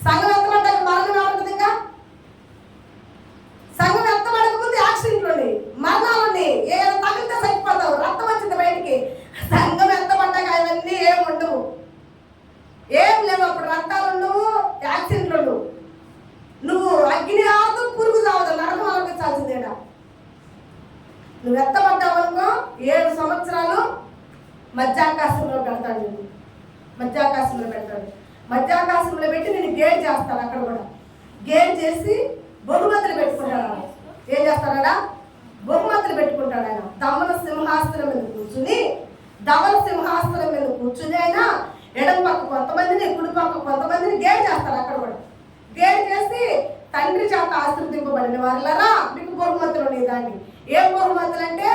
సంఘం ఎత్తబడ్డాక మరణం ఏముంటుంది? ఇంకా సంఘం ఎత్తబడక ముందు యాక్సిడెంట్లు ఉన్నాయి, మరణాలు ఉన్నాయి, ఏమైనా తగిలితే చచ్చిపోతావు, రక్తం వచ్చింది బయటికి. సంఘం ఎత్తబడ్డాక అవన్నీ ఏం ఉండవు, ఏం లేవు. అప్పుడు రక్తాలు ఉండవు, యాక్సిడెంట్లు ఉండవు. నువ్వు అగ్ని ఆవదు, పురుగు చావదు, నరకం ఆలోచించాల్సిందేడా. నువ్వు ఎత్తబడ్డావు అనుకో 7 సంవత్సరాలు మధ్యాకాశంలో పెడతాడు. నేను మధ్యాకాశంలో పెడతాడు. మధ్యాకాశంలో పెట్టి నేను గేట్ చేస్తాను. అక్కడ కూడా గేట్ చేసి బహుమతులు పెట్టుకుంటాడు. ఏం చేస్తాడా? బహుమతులు పెట్టుకుంటాడు ఆయన. దమన సింహాసనం మీద కూర్చుని, దమన సింహాసనం మీద కూర్చుని ఆయన ఎడం పక్క కొంతమందిని, కుడి పక్క కొంతమందిని గేట్ చేస్తారు. అక్కడ కూడా గేట్ చేసి, తండ్రి చేత ఆశీర్వదింపబడిన వారులారా మీకు బహుమతులు ఉన్నాయి. దాన్ని ఏం బహుమతులు అంటే,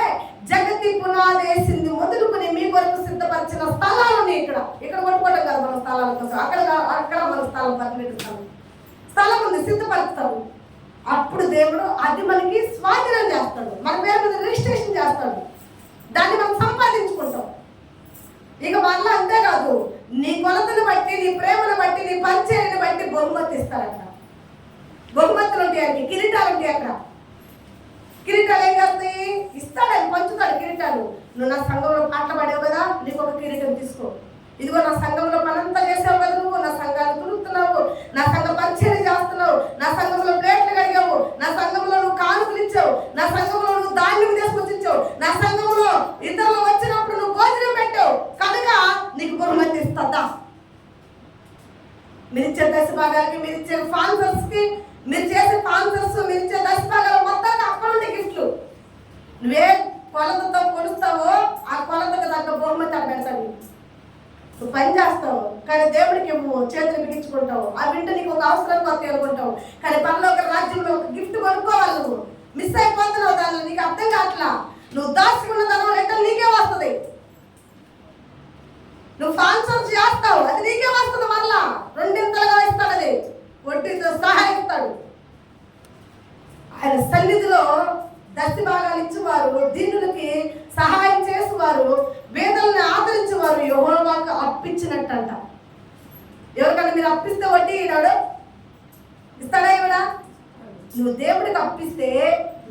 జగతి పునాదేసింది మొదలుకొని మీ కొరకు సిద్ధపరిచిన స్థలాలు ఇక్కడ కొట్టుకోవడం కాదు మన స్థలాల కోసం. అక్కడ మన స్థలం పర్మిట్ స్థలం ఉంది, సిద్ధపరుస్తాడు. అప్పుడు దేవుడు అది మనకి స్వాధీనం చేస్తాడు, మన పేరు మీద రిజిస్ట్రేషన్ చేస్తాడు. దాన్ని మనం సంపాదించుకుంటాం. ఇక మళ్ళీ అంతేకాదు, నీ కొలతను బట్టి, నీ ప్రేమను బట్టి, నీ పరిచయాన్ని బట్టి బహుమతి ఇస్తారట. బహుమతులు ఉంటాయి, అన్ని కిరీటాలు ఉంటాయి. అక్కడ కిరీటాలు ఏం చేస్తాయి? ఇస్తాడు, ఆయన పంచుతాడు కిరీటాలు. నువ్వు నా సంఘంలో పాటలు పాడావు కదా, నీకు ఒక కిరీటం తీసుకో. ఇదిగో నా సంఘంలో పనంతా చేసావు కదా, నువ్వు నా సంఘాన్ని కులుపుతున్నావు, నా సంఘ పరిచయం చేస్తున్నావు, నా సంఘంలో ప్లేట్లు కడిగావు, నా సంఘంలో నువ్వు కానుకలు ఇచ్చావు, నా సంఘంలో నువ్వు ధాన్యం తీసుకొచ్చి ఇచ్చావు, నా సంఘంలో ఇతరులు వచ్చినప్పుడు నువ్వు భోజనం పెట్టావు కనుక నీకు బహుమతి ఇస్తా. మీరు ఇచ్చే దశ భాగాలకి, మీరు ఇచ్చే స్పాన్సర్స్ కి, మీరు చేసే స్పాన్సర్స్, మీరు ఇచ్చే దశ భాగాలు మొత్తానికి అక్కడ ఉండే గిఫ్ట్లు. నువ్వే కొలతతో కొలుస్తావో ఆ కొలతకు తగ్గ బహుమతి అక్కడ పెడతాడు. నువ్వు పని చేస్తావు కానీ దేవుడికి చేతులు బిగించుకుంటావు. ఆ వింట నీకు ఒక అవసరం కొత్త అనుకుంటావు. కానీ పరలోక రాజ్యంలో ఒక గిఫ్ట్ కొనుక్కోవాలి. నువ్వు మిస్ అయిపోతున్నావు, దానిలో నీకు అర్థం కావట్లా. నువ్వు దాచుకున్న దానిలో రిటర్న్ నీకే వస్తుంది. నువ్వు స్పాన్సర్ చేస్తావు, అది నీకే వస్తుంది. మరలా రెండింతలుగా ఇస్తాడు, అది వడ్డీతో సహా ఇస్తాడు. ఆయన సన్నిధిలో దశ భాగాలు ఇచ్చేవారు దీనులకి నువ్వు దేవుడికి అప్పిస్తే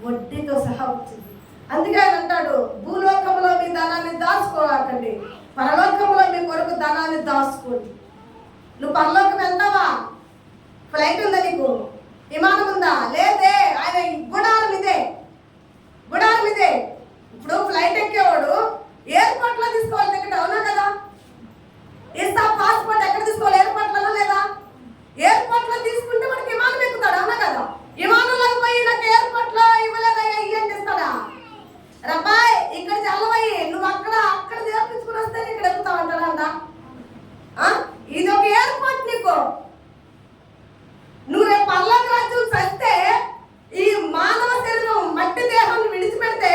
వడ్డీతో సహా వచ్చింది. అందుకే ఆయన అంటాడు, భూలోకంలో మీ ధనాన్ని దాచుకోకండి, పరలోకంలో మీ కొరకు ధనాన్ని దాచుకోండి. నువ్వు పరలోకం వెళ్తావా? ఫ్లైట్ ఉందా నీకు? విమానం ఉందా? లేదే. ఆయన గుడారం ఇదే, గుడారం ఇదే. ఇప్పుడు ఫ్లైట్ ఎక్కేవాడు ఎయిర్పోర్ట్ లో తీసుకోవాలి టికెట్, అవునా కదా? ఇస్తా పాస్పోర్ట్ ఎక్కడ తీసుకోవాలి? ఎయిర్పోర్ట్లలో లేదా? ఎయిర్పోర్ట్ లో తీసుకుంటే మనకి విమానం ఎక్కుతాడు, అవునా కదా? విమానంలో పోయి నాకు ఎయిర్పోర్ట్ లో ఇవ్వలేదయ్యా ఇయ్యండి ఇస్తాడా? రబ్బాయ్ ఇక్కడ చల్లవయ్యి, నువ్వు అక్కడ చేర్పించుకుని వస్తే ఇక్కడ ఎక్కుతావు అంటాడంట. ఇది ఒక ఎయిర్పోర్ట్ నీకు. నువ్వు రేపు పరలోక రాజ్యం చస్తే ఈ మానవ శరీరం మట్టి దేహాన్ని విడిచిపెడితే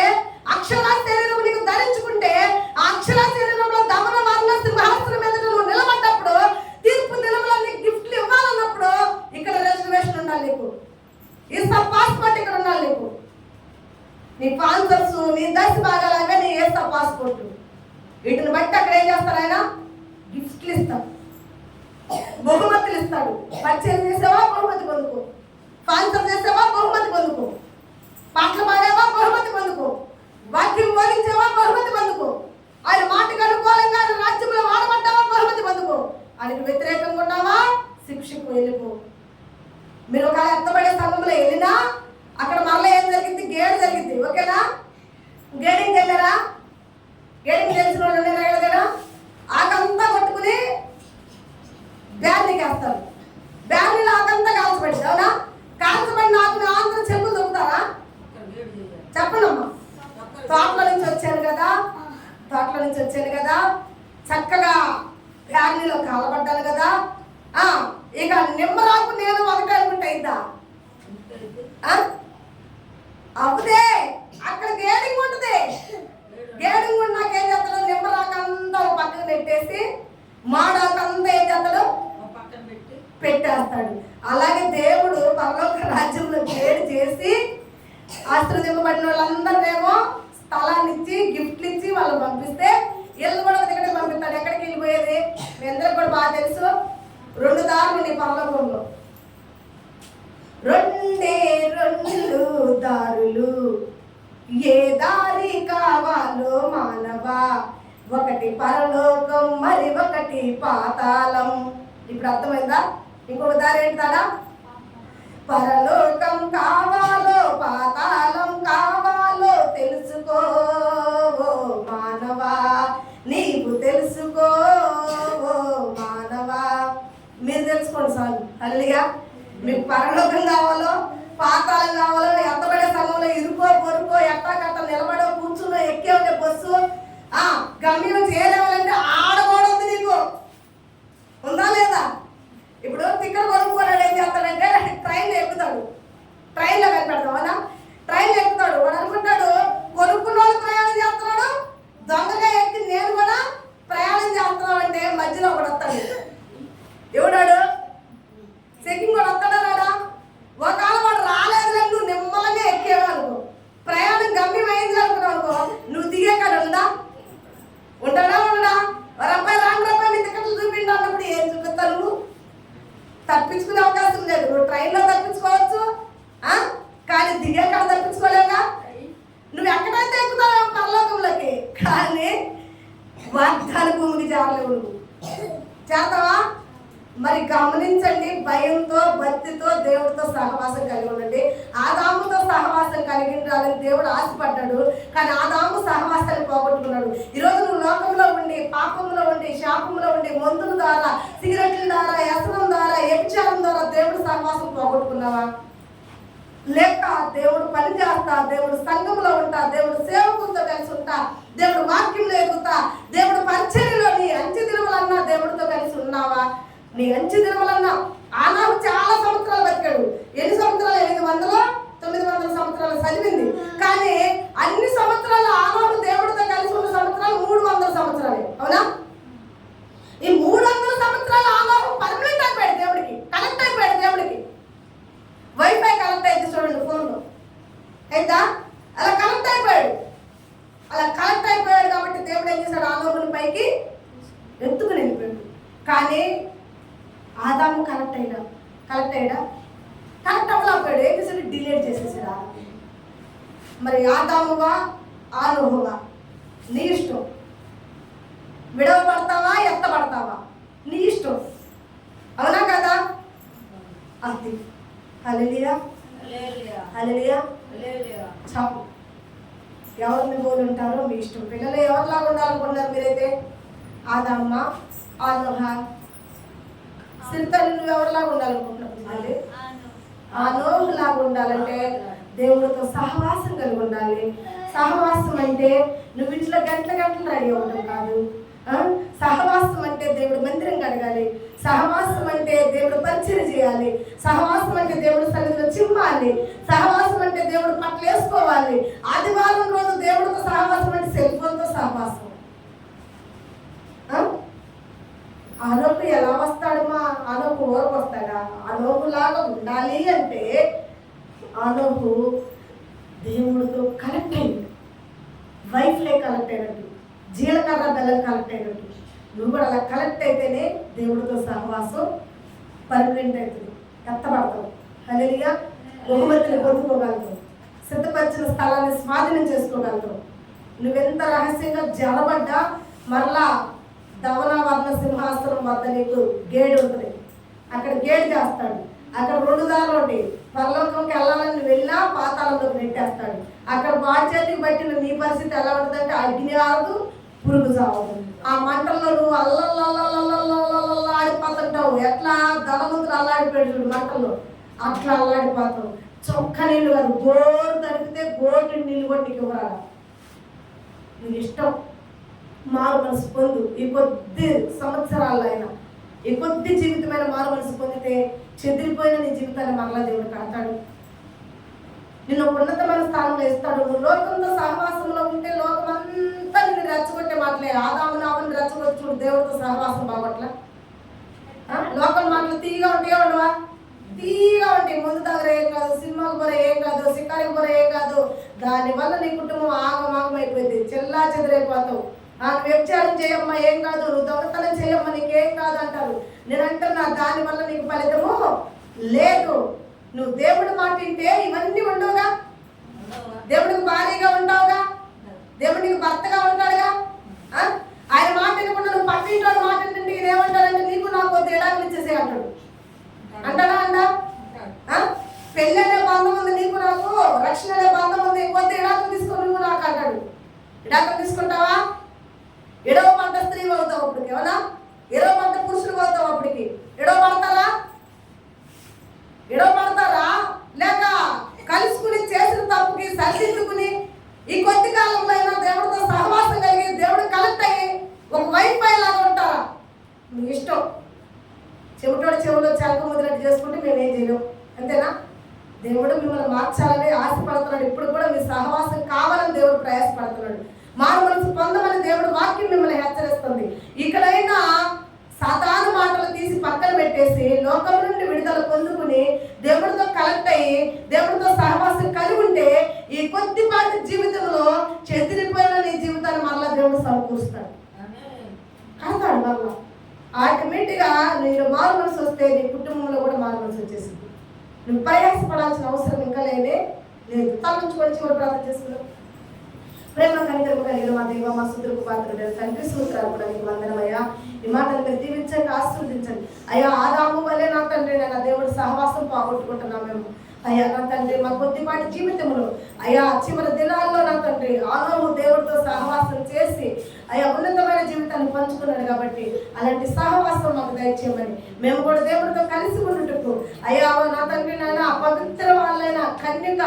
అక్షర శరీరం నీకు ధరించుకుంటే ఆ అక్షర శరీరంలో దమన వర్ణ సింహాసనం మీద నువ్వు నిలబడ్డప్పుడు తీర్పు దినంలో నీకు గిఫ్ట్లు ఇవ్వాలన్నప్పుడు ఇక్కడ రిజర్వేషన్ ఉండాలి నీకు. ఇస్తా పాస్పోర్ట్ ఇక్కడ ఉండాలి నీకు. నీ స్పాన్సర్స్, నీ దశ భాగాలవే నీ ఏస్తా పాస్పోర్ట్. వీటిని బట్టి అక్కడ ఏం చేస్తారు? ఆయన గిఫ్ట్లు ఇస్తాడు, బహుమతులు ఇస్తాడు. పరిచయం చేసావా బహుమతి పొందుకో, స్పాన్సర్ చేసావా బహుమతి పొందుకో, పాటలు పాడావా బహుమతి పొందుకో, వాక్యం బోధించావా బహుమతి పొందుకో, ఆయన మాటకు అనుకూలంగా రాజ్యంలో వాడబడ్డావా బహుమతి పొందుకో, ఆయనకు వ్యతిరేకంగా ఉన్నావా శిక్షకు వెళ్ళిపో. మీరు ఒకవేళ ఎత్తబడే సంఘంలో వెళ్ళినా అక్కడ మరలా ఏం జరిగింది? గేడు జరిగింది, ఓకేనా? గేడింగ్కి వెళ్ళారా? గేడింగ్ తెలిసిన వాళ్ళు ఉండేనా కదా? ఆకంతా కొట్టుకుని బ్యాన్కి వేస్తారు. బ్యాన్లో ఆకంతా కాల్చబడింది, అవునా? కాల్చబడిన ఆకుని అందరూ చెప్పులు దొక్కుతారా? చెప్పండి అమ్మా. తోటలో నుంచి వచ్చాను కదా, చక్కగా ఫ్యామిలీలో కాలబడ్డాను కదా. ఇక నిమ్మరాకు నేను ఒకటే అనుకుంటే అయిద్దా? అవుదే. అక్కడ గేడింగ్ ఉంటుంది. గేడింగ్ ఉన్న నాకేం చేస్తాడు? నిమ్మరాకంతా ఒక పక్కన పెట్టేసి మాడాకంతా ఏం చేస్తాడు? పెట్టేస్తాడు. అలాగే దేవుడు పరలోక రాజ్యంలో గేడు చేసి ఆశీర్వదింపబడిన వాళ్ళందరినేమో స్థలాన్ని ఇచ్చి గిఫ్ట్లు ఇచ్చి వాళ్ళు పంపిస్తే వీళ్ళు కూడా దగ్గర పంపిస్తాడు. ఎక్కడికి వెళ్ళిపోయేది మీ అందరికి కూడా బాగా తెలుసు. 2 దారులు నీ పరలోకంలో, 2 దారులు. ఏ దారి కావాలో మానవా, ఒకటి పరలోకం మరి ఒకటి పాతాళం. ఇప్పుడు అర్థమైందా? ఇంకొక దారి ఏంటాడా? పరలోకం కావాలో పాతాళం కావాలో తెలుసుకో మానవా, నీవు తెలుసుకో మానవా. మీరు తెలుసుకోండి చాలు. హల్లెలూయా. మీకు పరలోకం కావాలో పాతాళం కావాలో, ఎత్తబడే సమయంలో ఇరుకో పొరుకో ఎట్టా కట్ట నిలబడో కూర్చున్నో ఎక్కే ఉండే బస్సు గమ్యం చేరేవాలంటే ఆడకూడదు. నీకు ఉందా లేదా? ఇప్పుడు టికెట్ కొనుక్కోవాలని ఏం చేస్తాడంటే ట్రైన్లో ఎక్కుతాడు, ట్రైన్లో కనిపెడతాం, అవునా? ట్రైన్లో ఎక్కుతాడు. వాడు అనుకుంటాడు కొనుక్కున్న వాళ్ళు ప్రయాణం చేస్తున్నాడు, దొంగగా ఎక్కి నేను కూడా ప్రయాణం చేస్తున్నావు అంటే మధ్యలో ఒకడు వస్తాడు. ఎవడాడు? చెకింగ్ కూడా వస్తాడా రాడా? ఒకవేళ వాడు రాలేదు, నువ్వు నిమ్మలంగా ఎక్కేవా అనుకో, ప్రయాణం గమ్యం అయింది అనుకున్నావు అనుకో, నువ్వు దిగే కాడ ఉందా? ఉంటాడా ఉండడా? రబ్బాయి రాను రబ్బాయి మీ టికెట్లు చూపిండి అన్నప్పుడు ఏం చూపిస్తావు? నువ్వు తప్పించుకునే అవకాశం లేదు. నువ్వు ట్రైన్లో తప్పించుకోవచ్చు, కానీ దిగే కాడ తప్పించుకోలేవుగా. నువ్వు ఎక్కడైతే ఎక్కుతావు పరలోకంలోకి, కానీ వాగ్దాన భూమికి చేరలేవు. నువ్వు చేస్తావా? మరి గమనించండి, భయంతో భక్తితో దేవుడితో సహవాసం కలిగి ఉండండి. ఆదాముతో సహవాసం కలిగి ఉండాలని దేవుడు ఆశపడ్డాడు, కానీ ఆదాము సహవాసాన్ని పోగొట్టుకున్నాడు. ఈరోజు నువ్వు లోకంలో ఉండి, పాపంలో ఉండి, శాపంలో ఉండి, మందుల ద్వారా, సిగరెట్ల ద్వారా, వ్యసనం ద్వారా, వ్యభిచారం ద్వారా దేవుడు సహవాసం పోగొట్టుకున్నావా? లేక దేవుడు పని చేస్తా, దేవుడు సంఘంలో ఉంటా, దేవుడు సేవకులతో కలిసి ఉంటా, దేవుడు వాక్యంలో ఎదుగుతా, దేవుడు పరిచర్యలో నీ అంచె దినములన్నా దేవుడితో కలిసి ఉన్నావా? నీ అంచె దినములన్నా ఆనాడు చాలా సంవత్సరాలు బతికాడు. ఎన్ని సంవత్సరాలు? 800-900 సంవత్సరాలు చదివింది. కానీ అన్ని సంవత్సరాలు ఆనాడు దేవుడితో కలిసి ఉన్న సంవత్సరాలు 300 సంవత్సరాలే, అవునా? ఈ 300 సంవత్సరాలు ఆనాడు పర్మనెంట్ అయిపోయాడు దేవుడికి, కనెక్ట్ అయిపోయాడు దేవుడికి. వైఫై కనెక్ట్ అయితే చూడండి ఫోన్లో అయితే అలా కనెక్ట్ అయిపోయాడు. అలా కనెక్ట్ అయిపోయాడు కాబట్టి దేవుడు ఏం చేశాడు? ఆనోబుని పైకి ఎత్తుకుని వెళ్ళిపోయాడు. కానీ ఆదాము కనెక్ట్ అయ్యాడా? కరెక్ట్ అవ్వలేకపోయాడు. ఏం చేశాడు? డిలీట్ చేసేసాడు. మరి ఆదామువా ఆనోహువా నీ ఇష్టం. విడవబడతావా ఎత్తబడతావా నీ ఇష్టం. అవునా కదా? అది హల్లెలూయా హల్లెలూయా. చాలు. ఎవరిని పోలి ఉంటారో మీ ఇష్టం. పిల్లలు ఎవరిలాగా ఉండాలనుకున్నారు మీరైతే? ఆదమ్మ ఆనోహ సిరితల్లి నువ్వు ఎవరిలాగా ఉండాలనుకుంటున్నావు? ఆనోహులాగా ఉండాలంటే దేవుడితో సహవాసం కలిగి ఉండాలి. సహవాసం అంటే నువ్వు ఇంట్లో గంటల గంటలు రెడీ అవ్వడం కాదు. సహవాసం అంటే దేవుడు మందిరం కడగాలి. సహవాసం అంటే దేవుడు పరిచయం చేయాలి. సహవాసం అంటే దేవుడు సన్నిధిలో చిమ్మాలి. సహవాసం అంటే దేవుడు పట్ల వేసుకోవాలి. ఆదివారం రోజు దేవుడితో సహవాసం అంటే సెల్ ఫోన్తో సహవాసం. ఆలోపు ఎలా వస్తాడమ్మా? ఆలోపు ఊరకు వస్తాడా? ఆలోపులాగా ఉండాలి అంటే ఆలోపు దేవుడితో కనెక్ట్ అయ్యింది. వైఫ్లే కనెక్ట్ అయినట్టు, జీలకర్ర బెల్లం కనెక్ట్ అయినట్టు నువ్వు కూడా అలా కనెక్ట్ అయితేనే దేవుడితో సహవాసం పర్మనెంట్ అవుతుంది. ఎత్తబడతావు. హల్లెలూయా. బహుమతిని పొందుకోగలుగుతావు. సిద్ధపరిచిన స్థలాన్ని స్వాధీనం చేసుకోగలుగుతావు. నువ్వెంత రహస్యంగా జలబడ్డా మరలా ధవనవర్ణ సింహాసనం వద్ద నీకు గేడు ఉంటుంది. అక్కడ గేడు చేస్తాడు. అక్కడ 2 దారులు ఉంటాయి. పరలోకంకి వెళ్ళాలని వెళ్ళినా పాతాళంలోకి నెట్టేస్తాడు. అక్కడ బాధ్యతని బట్టి నీ పరిస్థితి ఎలా ఉంటుందంటే అగ్ని ఆరదు, పురుగు చావదు. ఆ మంటల్లో నువ్వు అల్లల్లా ఆడిపోతుంటావు. ఎట్లా ధనవంతులు అల్లాడిపోయాడు మంటల్లో, అట్లా అల్లాడిపోతావు. చొక్క నీళ్ళు కాదు, గోరు తడిపితే గోటి నీళ్ళు కూడా నీకు ఇవ్వాలి. నీకు ఇష్టం మారు మనసు పొందు. ఈ కొద్ది సంవత్సరాల్లో అయినా, ఈ కొద్ది జీవితమైన మారు మనసు పొందితే చెదిరిపోయిన నీ జీవితాన్ని మరలా దేవుడు కడతాడు. నిన్ను ఉన్నతమైన స్థానంలో ఇస్తాడు. నువ్వు లోకంతో సహవాసంలో ఉంటే లోకమంతా నిన్ను రెచ్చగొట్టే మాటలే. ఆదామును అవన్నీ రెచ్చగొట్టి చూడు, దేవుడితో సహవాసం బాగొట్ల. లోకం మాటలు తీగా ఉంటాయో ఉండవా? తీగా ఉంటాయి. ముందు దగ్గర ఏం కాదు, సినిమాకు కూడా ఏం కాదు, షికారికి కూడా ఏం కాదు. దానివల్ల నీ కుటుంబం ఆగమాగం అయిపోయింది. చెల్లా చెదిరైపోతావు. వ్యభిచారం చేయమ్మా ఏం కాదు, నువ్వు దొంగతనం చేయమ్మా నీకేం కాదు అంటారు. నేను అంటున్నా దానివల్ల నీకు ఫలితము లేదు. నువ్వు దేవుడి మాట వింటే ఇవన్నీ ఉండవుగా. దేవుడికి భార్యగా ఉంటావుగా, దేవుడు నీకు భర్తగా ఉంటాడుగా. ఆయన మాట వినకుండా నువ్వు పట్టింటోడు మాట వింటే ఇదేమంటాడంటే నీకు నాకు తేడాకులు ఇచ్చేసే అంటాడు. అంటాడా? పెళ్ళి అనే బంధం ఉంది, నీకు నాకు రక్షణ అనే బంధం ఉంది, కొత్త ఇడాకులు తీసుకొని నువ్వు నాకు అంటాడు. ఇడాకులు తీసుకుంటావా? 7వ పంట స్త్రీ అవుతావు అప్పటికి. ఏమన్నా 20వ పంట పురుషులు అవుతావు అప్పటికి. ఎడవబడతారా? లేక కలుసుకుని చేసిన తప్పుకి సరిదిద్దుకుని ఈ కొద్ది కాలంలో అయినా దేవుడితో సహవాసం కలిగి దేవుడు కలెక్ట్ అయ్యి ఒక వైఫై లాగా ఉంటారా? మీ ఇష్టం. చెవిటోడు చెవులో చంక ముదినట్టు చేసుకుంటే మేమేం చేయలేం. అంతేనా? దేవుడు మిమ్మల్ని మార్చాలని ఆశపడుతున్నాడు. ఇప్పుడు కూడా మీ సహవాసం కావాలని దేవుడు ప్రయాసపడుతున్నాడు. మారు మనసు పొందమని దేవుడు వాక్యం మిమ్మల్ని హెచ్చరిస్తుంది. ఇక్కడైనా సాతాను మాటలు తీసి పక్కన పెట్టేసి లోకం నుండి విడుదల పొందుకుని దేవుడితో కలెక్ట్ అయ్యి దేవుడితో సహవాసం కలిగి ఉంటే ఈ కొద్దిపాటి జీవితంలో చెదిరిపోయిన నీ జీవితాన్ని మరలా దేవుడు సమకూరుస్తాడు. కడతాడు మరలా. ఆటోమేటిక్గా నీకు మారు మనసు వస్తే నీ కుటుంబంలో కూడా మారు మనసు వచ్చేసింది. నువ్వు ప్రయాసపడాల్సిన అవసరం ఇంకా లేదు. తలంచుకొని చివరి ప్రార్థన చేసుకున్నావు. ప్రేమ కనికరము కలిగిన మా దేవ, మా సుదృకు పాత్రుడు తండ్రి, సూత్రాలు కూడా నీకు వందనమయ్యా. ఈ మాటలు మీరు దీవించండి, ఆశీర్వదించండి అయ్యా. ఆదాము వల్లే నా తండ్రి నా దేవుడు సహవాసం పోగొట్టుకుంటున్నాం మేము అయ్యా. నా తండ్రి మా కొద్దిపాటి జీవితంలో అయ్యా చివరి దినాల్లో నా తండ్రి ఆదాము దేవుడితో సహవాసం చేసి అయ్యా ఉన్నతమైన జీవితాన్ని పంచుకున్నాడు. కాబట్టి అలాంటి సహవాసం మాకు దయచేయమని మేము కూడా దేవుడితో కలిసి ఉన్నట్టుకు అయ్యా నా తండ్రి నాయన పవిత్ర వాళ్ళైన కన్యక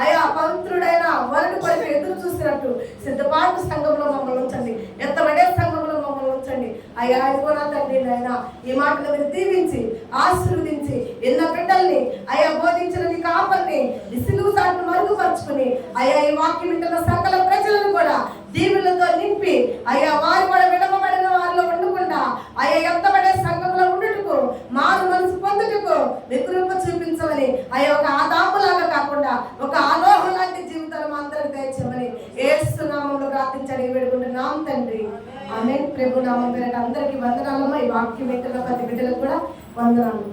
అయ్యా పవిత్రుడైన వరుడు కొరకు ఎదురు చూసినట్టు సిద్ధపాటు సంఘంలో మమ్మల్ని ఉంచండి, ఎత్తబడే సంఘంలో మమ్మల్ని ఉంచండి అయ్యా. ఇదిగో నా తండ్రి నాయన ఈ మాటలు మీరు దీవించి ఆశీర్వదించి ఎన్న బిడ్డల్ని అయ్యా బోధించిన నీ కాపల్ని సిలువు సాటును మరుగుపరుచుకుని అయ్యా ఈ వాక్యం వింటున్న సకల ప్రజలను కూడా దీవులతో నింపి అయ్యా వారు కూడా విడవబడిన వారిలో ఉండకుండా అయ్యా ఎత్తబడే సంఘంలో ఉండుటకు మారు మనసు పొందుటకు వికృప చూపించమని అయ్యా ఒక ఆదాములాగా కాకుండా ఒక ఆలోహం లాంటి జీవితాలు మా అందరికి దయచేయమని యేసు నామములో ప్రార్థించడానికి వేడుకుంటున్నాం తండ్రి. ఆమేన్. ప్రభు నామం పేరట అందరికీ వందనాలమ్మా. ఈ వాక్యం వింటున్న ప్రతి బిడ్డలకు కూడా వందనాలు.